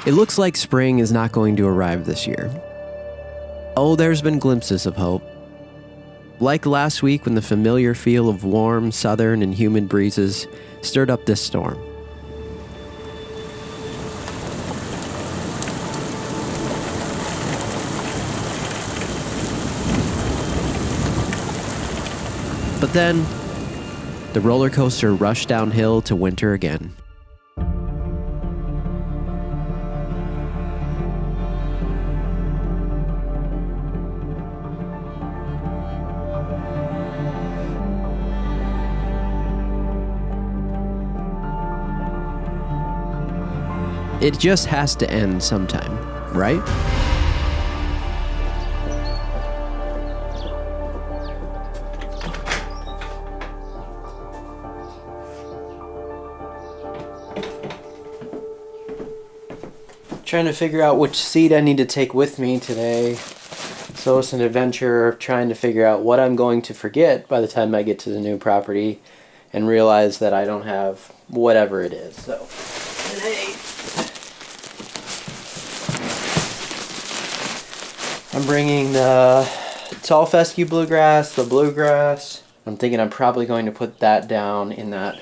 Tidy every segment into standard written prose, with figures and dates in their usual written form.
It looks like spring is not going to arrive this year. Oh, there's been glimpses of hope. Like last week when the familiar feel of warm, southern, and humid breezes stirred up this storm. But then, the roller coaster rushed downhill to winter again. It just has to end sometime, right? Trying to figure out which seed I need to take with me today. So it's an adventure of trying to figure out what I'm going to forget by the time I get to the new property and realize that I don't have whatever it is. So today I'm bringing the tall fescue bluegrass, the bluegrass. I'm thinking I'm probably going to put that down in that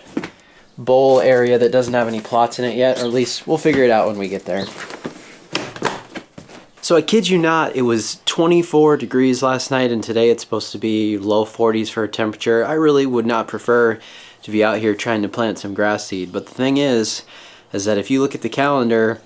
bowl area that doesn't have any plots in it yet, or at least we'll figure it out when we get there. So I kid you not, it was 24 degrees last night, and today it's supposed to be low 40s for a temperature. I really would not prefer to be out here trying to plant some grass seed, but the thing is that if you look at the calendar,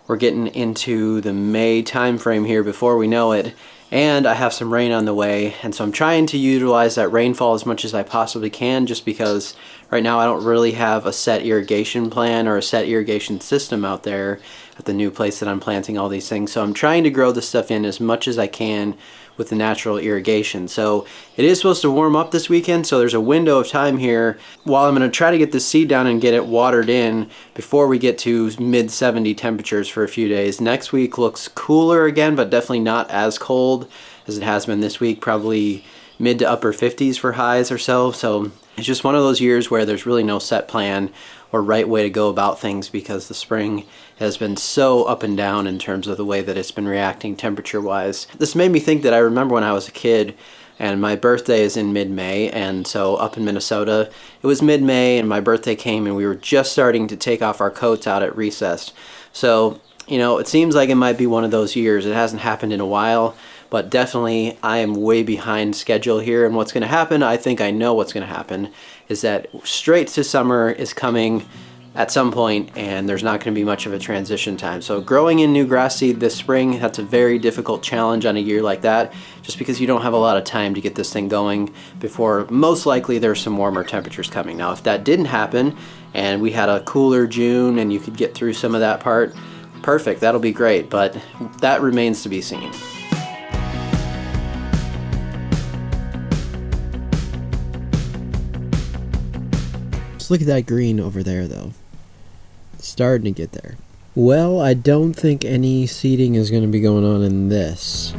we're getting into the May time frame here before we know it, and I have some rain on the way, and so I'm trying to utilize that rainfall as much as I possibly can, just because right now I don't really have a set irrigation plan or a set irrigation system out there at the new place that I'm planting all these things. So I'm trying to grow this stuff in as much as I can with the natural irrigation. So it is supposed to warm up this weekend, so there's a window of time here while I'm going to try to get this seed down and get it watered in before we get to mid 70 temperatures for a few days. Next week looks cooler again, but definitely not as cold as it has been this week, probably mid to upper 50s for highs or so. So it's just one of those years where there's really no set plan or right way to go about things, because the spring has been so up and down in terms of the way that it's been reacting temperature-wise. This made me think that I remember when I was a kid, and my birthday is in mid-May, and so up in Minnesota, it was mid-May, and my birthday came, and we were just starting to take off our coats out at recess. So, you know, it seems like it might be one of those years. It hasn't happened in a while, but definitely I am way behind schedule here, and what's going to happen, I think I know what's going to happen, is that straight to summer is coming at some point, and there's not going to be much of a transition time. So growing in new grass seed this spring, that's a very difficult challenge on a year like that, just because you don't have a lot of time to get this thing going before most likely there's some warmer temperatures coming. Now if that didn't happen and we had a cooler June and you could get through some of that part, perfect, that'll be great, but that remains to be seen. Just look at that green over there though. It's starting to get there. Well, I don't think any seeding is going to be going on in this.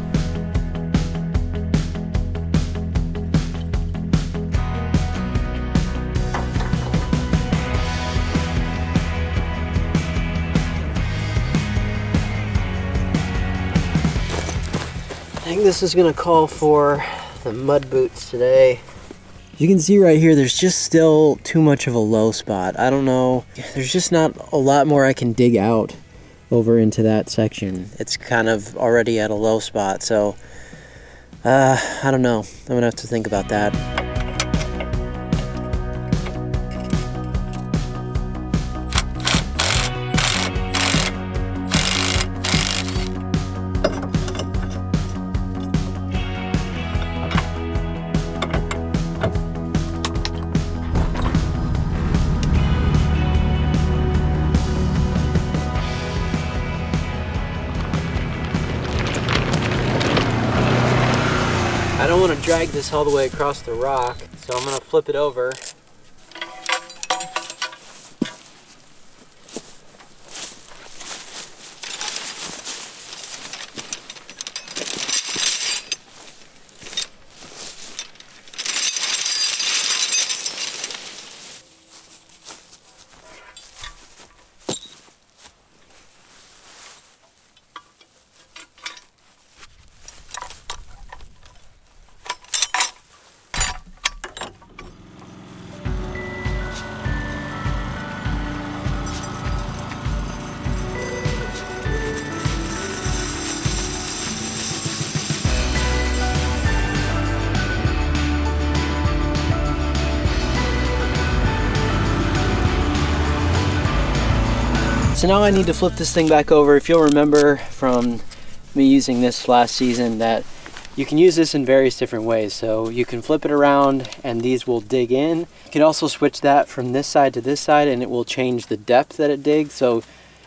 I think this is going to call for the mud boots today. You can see right here, there's just still too much of a low spot. I don't know, there's just not a lot more I can dig out over into that section. It's kind of already at a low spot, so I don't know. I'm gonna have to think about that. I don't want to drag this all the way across the rock, so I'm going to flip it over. So now I need to flip this thing back over. If you'll remember from me using this last season, that you can use this in various different ways. So you can flip it around and these will dig in. You can also switch that from this side to this side and it will change the depth that it digs. So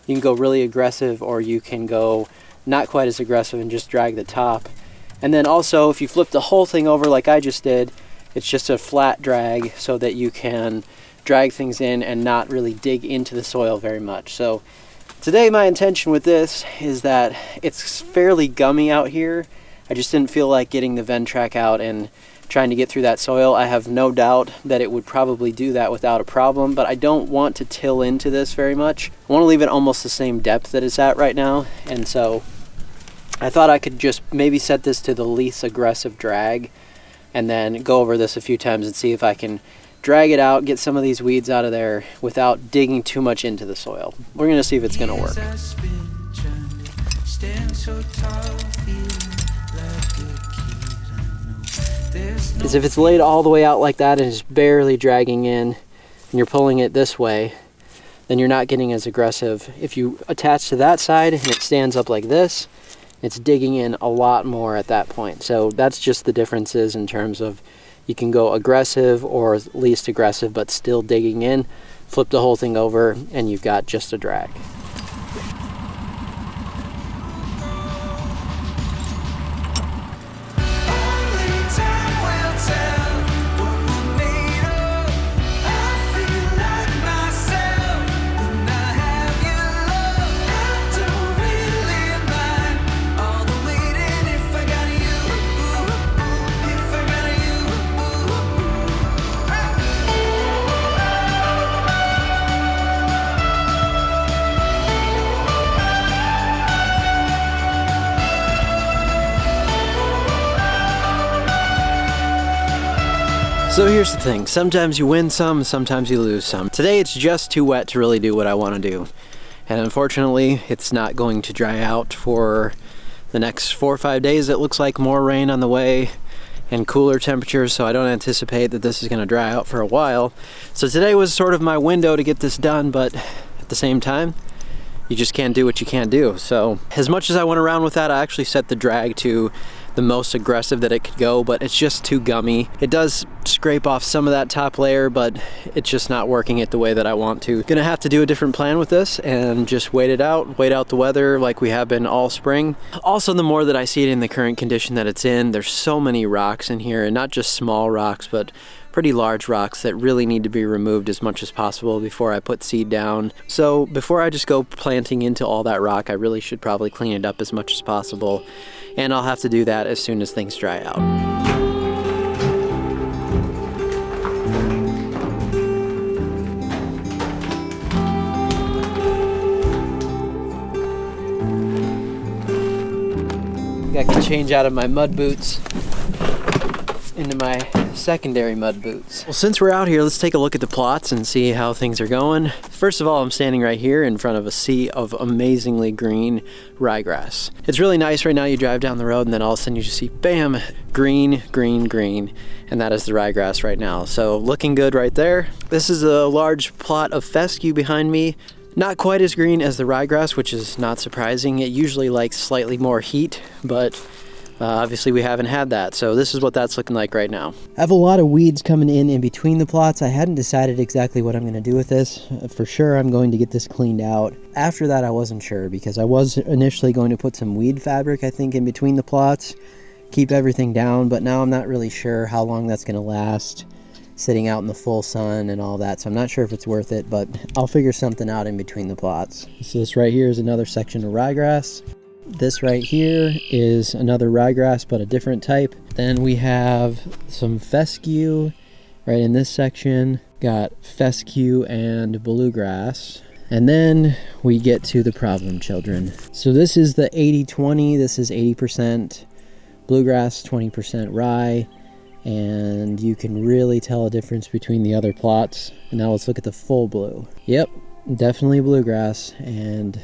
you can go really aggressive, or you can go not quite as aggressive and just drag the top. And then also, if you flip the whole thing over like I just did, it's just a flat drag so that you can drag things in and not really dig into the soil very much. So today my intention with this is that it's fairly gummy out here. I just didn't feel like getting the Ventrac out and trying to get through that soil. I have no doubt that it would probably do that without a problem, but I don't want to till into this very much. I want to leave it almost the same depth that it's at right now, and so I thought I could just maybe set this to the least aggressive drag and then go over this a few times and see if I can drag it out, get some of these weeds out of there without digging too much into the soil. We're going to see if it's going to work. Because if it's laid all the way out like that and it's barely dragging in and you're pulling it this way, then you're not getting as aggressive. If you attach to that side and it stands up like this, it's digging in a lot more at that point. So that's just the differences in terms of you can go aggressive or least aggressive but still digging in. Flip the whole thing over and you've got just a drag. So here's the thing, sometimes you win some, sometimes you lose some. Today it's just too wet to really do what I want to do. And unfortunately, it's not going to dry out for the next 4 or 5 days. It looks like more rain on the way and cooler temperatures, so I don't anticipate that this is going to dry out for a while. So today was sort of my window to get this done, but at the same time, you just can't do what you can't do. So as much as I went around with that, I actually set the drag to the most aggressive that it could go, but it's just too gummy. It does scrape off some of that top layer, but it's just not working it the way that I want to. Gonna have to do a different plan with this and just wait it out, wait out the weather like we have been all spring. Also, the more that I see it in the current condition that it's in, there's so many rocks in here, and not just small rocks, but pretty large rocks that really need to be removed as much as possible before I put seed down. So before I just go planting into all that rock, I really should probably clean it up as much as possible. And I'll have to do that as soon as things dry out. I can change out of my mud boots into my secondary mud boots. Well, since we're out here, let's take a look at the plots and see how things are going. First of all, I'm standing right here in front of a sea of amazingly green ryegrass. It's really nice right now. You drive down the road and then all of a sudden you just see, bam, green, green, green. And that is the ryegrass right now. So looking good right there. This is a large plot of fescue behind me. Not quite as green as the ryegrass, which is not surprising. It usually likes slightly more heat, but obviously we haven't had that, so this is what that's looking like right now. I have a lot of weeds coming in between the plots. I hadn't decided exactly what I'm going to do with this. For sure I'm going to get this cleaned out. After that I wasn't sure, because I was initially going to put some weed fabric, I think, in between the plots, keep everything down, but now I'm not really sure how long that's going to last, sitting out in the full sun and all that, so I'm not sure if it's worth it, but I'll figure something out in between the plots. So this right here is another section of ryegrass. This right here is another ryegrass, but a different type. Then we have some fescue right in this section. Got fescue and bluegrass. And then we get to the problem children. So this is the 80-20. This is 80% bluegrass, 20% rye. And you can really tell a difference between the other plots. And now let's look at the full blue. Yep, definitely bluegrass. And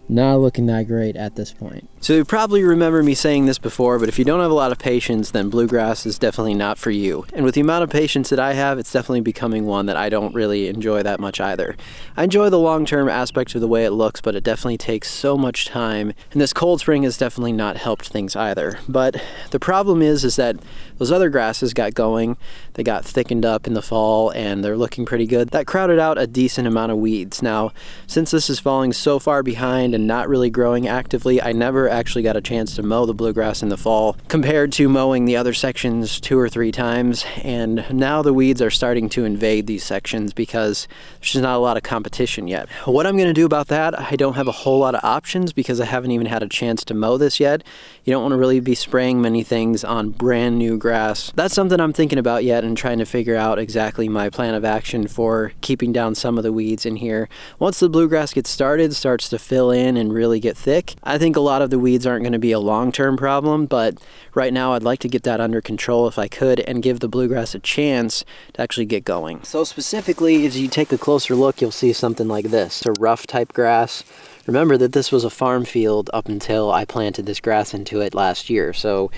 Not looking that great at this point. So you probably remember me saying this before, but if you don't have a lot of patience, then bluegrass is definitely not for you. And with the amount of patience that I have, it's definitely becoming one that I don't really enjoy that much either. I enjoy the long-term aspect of the way it looks, but it definitely takes so much time, and this cold spring has definitely not helped things either. But the problem is that those other grasses got going, they got thickened up in the fall, and they're looking pretty good. That crowded out a decent amount of weeds. Now, since this is falling so far behind and not really growing actively, I never actually got a chance to mow the bluegrass in the fall compared to mowing the other sections 2 or 3 times, and now the weeds are starting to invade these sections because there's just not a lot of competition yet. What I'm going to do about that, I don't have a whole lot of options because I haven't even had a chance to mow this yet. You don't want to really be spraying many things on brand new grass. That's something I'm thinking about yet and trying to figure out exactly my plan of action for keeping down some of the weeds in here. Once the bluegrass gets started, starts to fill in and really get thick, I think a lot of the weeds aren't going to be a long-term problem, but right now I'd like to get that under control if I could and give the bluegrass a chance to actually get going. So specifically, as you take a closer look, you'll see something like this. It's a rough type grass. Remember that this was a farm field up until I planted this grass into it last year, so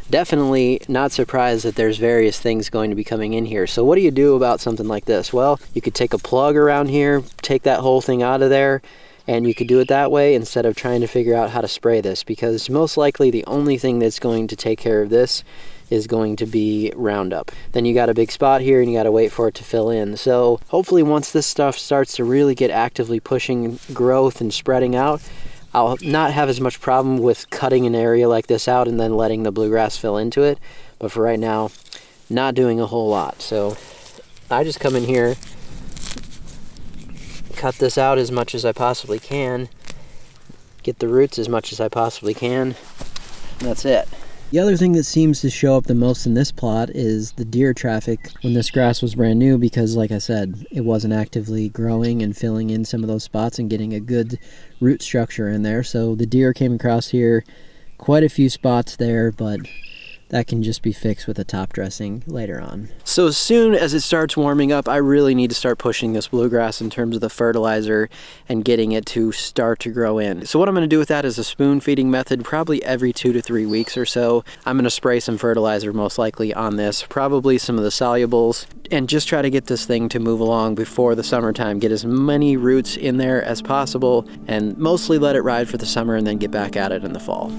definitely not surprised that there's various things going to be coming in here. So what do you do about something like this? Well, you could take a plug around here, take that whole thing out of there, and you could do it that way instead of trying to figure out how to spray this, because most likely the only thing that's going to take care of this is going to be Roundup. Then you got a big spot here and you got to wait for it to fill in. So hopefully once this stuff starts to really get actively pushing growth and spreading out, I'll not have as much problem with cutting an area like this out and then letting the bluegrass fill into it. But for right now, not doing a whole lot. So I just come in here, cut this out as much as I possibly can, get the roots as much as I possibly can, and that's it. The other thing that seems to show up the most in this plot is the deer traffic when this grass was brand new, because like I said, it wasn't actively growing and filling in some of those spots and getting a good root structure in there. So the deer came across here, quite a few spots there, but that can just be fixed with a top dressing later on. So as soon as it starts warming up, I really need to start pushing this bluegrass in terms of the fertilizer and getting it to start to grow in. So what I'm going to do with that is a spoon feeding method, probably every 2 to 3 weeks or so. I'm going to spray some fertilizer most likely on this, probably some of the solubles, and just try to get this thing to move along before the summertime, get as many roots in there as possible, and mostly let it ride for the summer and then get back at it in the fall.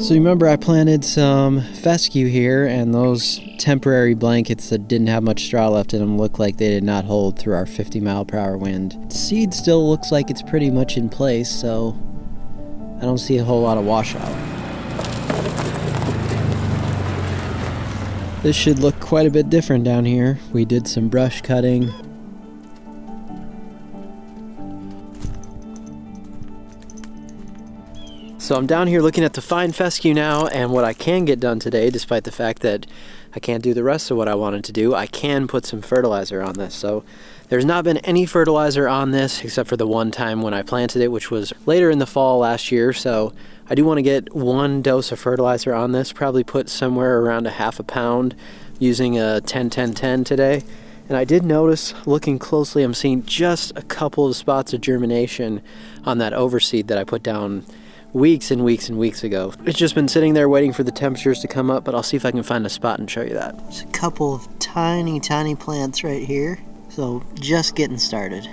So remember I planted some fescue here, and those temporary blankets that didn't have much straw left in them looked like they did not hold through our 50-mile-per-hour wind. The seed still looks like it's pretty much in place, so I don't see a whole lot of washout. This should look quite a bit different down here. We did some brush cutting. So I'm down here looking at the fine fescue now, and what I can get done today, despite the fact that I can't do the rest of what I wanted to do, I can put some fertilizer on this. So there's not been any fertilizer on this except for the one time when I planted it, which was later in the fall last year. So I do want to get 1 dose of fertilizer on this, probably put somewhere around a half a pound using a 10-10-10 today. And I did notice, looking closely, I'm seeing just a couple of spots of germination on that overseed that I put down weeks and weeks and weeks ago. It's just been sitting there waiting for the temperatures to come up, but I'll see if I can find a spot and show you that. There's a couple of tiny plants right here, so just getting started.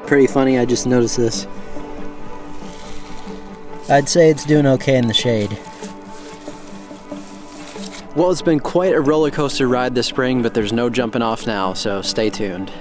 Pretty funny, I just noticed this. I'd say it's doing okay in the shade. Well, it's been quite a roller coaster ride this spring, but there's no jumping off now, so stay tuned.